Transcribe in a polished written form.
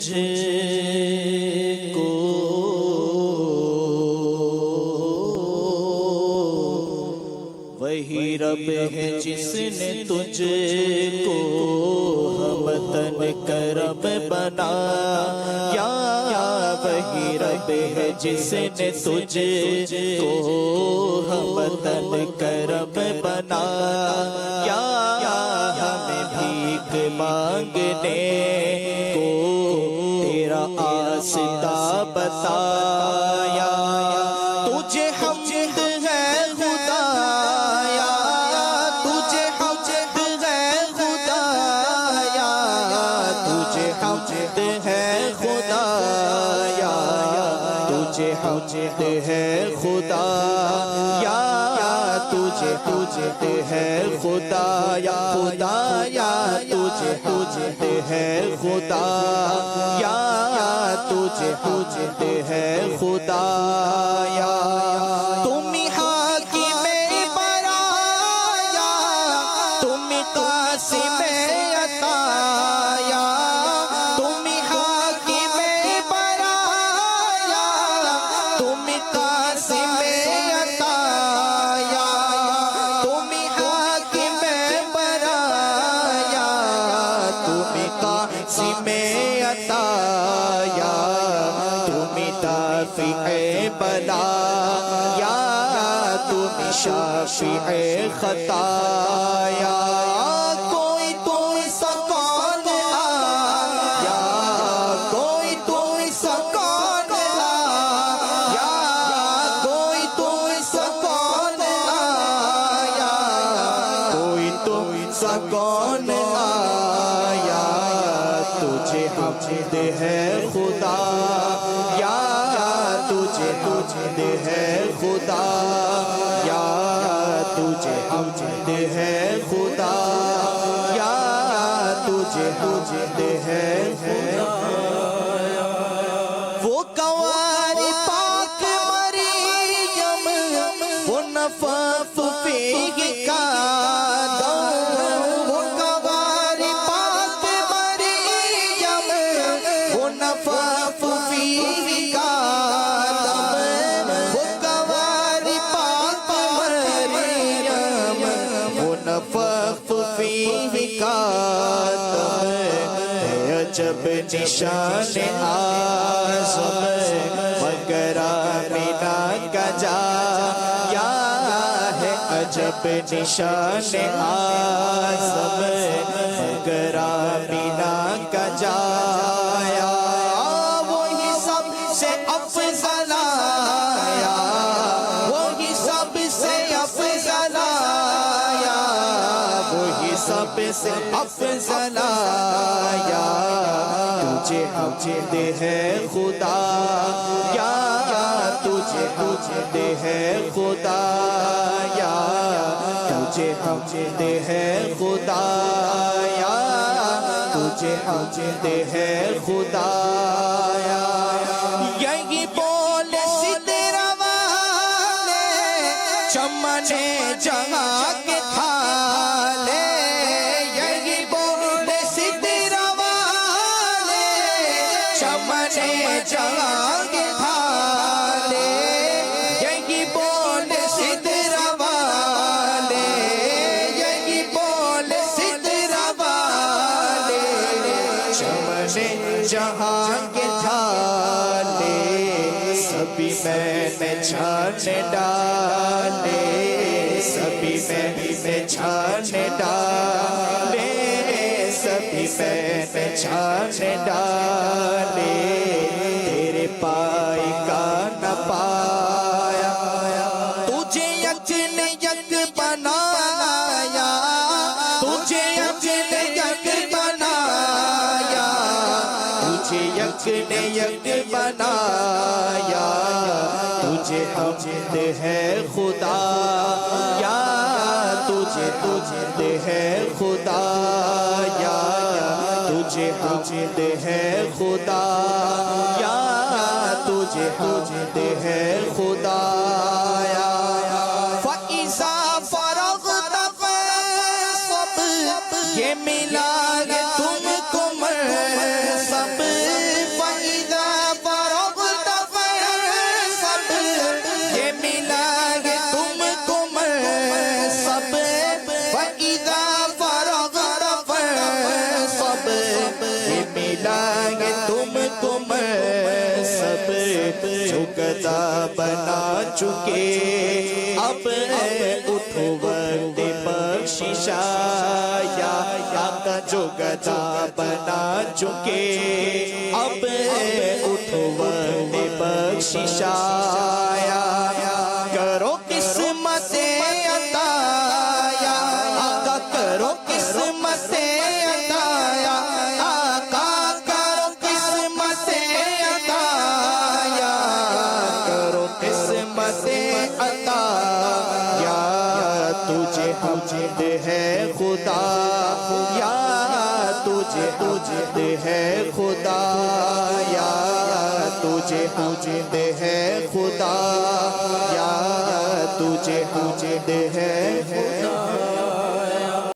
تجھ کو وہی رب ہے جس نے تجھ کو ہمتن کرم بنایا، وہی رب ہے جس نے تجھ کو ہمتن کرم بنایا، ہمیں بھیک مانگنے کو تیرا آستا بتایا، تجھے حمد ہے خدایا، تجھے حمد ہے خدایا، تجھے حمد ہے خدایا، تجھے حمد ہے خدایا، تجھے حمد ہے خدایا، خدایا تجھے حمد ہے خدایا، تجھے حمد ہے خدایا، تم حاکم برایا، تم قاسم عطایا، تم حاکم برایا، تم قاسم عطایا، تم حاکم برایا، تم قاسم عطایا، تم دافع بلایا، تم شافع خطایا، کوئی تم سا کون آیا، کوئی تم سا کون آیا، کوئی تم سا کون آیا، کوئی تم سا کون آیا، تجھے حمد ہے خدا یا تجھے حمد ہے خدا یا تجھے حمد ہے خدا یا تجھے حمد ہے خدا، وہ کنواری پاک مریم، وہ نفاف فیہ کا دم، وہ کنواری پاک مریم، وہ نفاف فیہ کا دم، وہ کنواری پاک مریم، وہ نفاف فیہ کا دم، ہے عجب نشان اعظم مگر آمنہ کا جایا، ہے عجب نشان اعظم مگر آمنہ کا جایا، وہی سب سے افضل آیا، وہی سب سے افضل آیا، وہی سب سے افضل آیا، تجھے حمد ہے خدا یا تجھے حمد ہے خدا یا تجھے حمد ہے خدا یا تجھے حمد ہے خدا یا، یہی بول سدرہ والے چمنے جہاں کے تھالے، یہی بول سدرہ والے چمنے جہاں کے تھالے، یہی بول سدرہ والے، یہی بول سدرہ والے چمنے جہاں کے تھالے، سبھی میں نے چھان ڈالے، سبھی میں نے چھان ڈالے، سبھی میں نے چھان ڈالے، تیرے پائی کا نہ پایا، تجھے یک نے یک بنایا، تجھے یک نے یک بنایا، تجھے یک نے یک بنایا، تجھے حمد ہے خدا یا تجھے حمد ہے خدا یا تجھے حمد ہے خدا یا تجھے حمد ہے خدا یا، فَإِذَا فَرَغْتَ فَانصَبْ، یہ ملا ہے تم کو منصب، گدا بنا چکے اب اٹھو وقت بخشش آیا آقا جو گدا بنا چکے اب اٹھو وقت بخشش آیا کرو قسمت عطا آقا کرو قسمت عطا آقا کرو قسمت عطا کرو قسمت عطا یا تجھے حمد ہے خدا یا تجھے حمد ہے خدا یا تجھے حمد ہے خدا یا تجھے حمد ہے خدا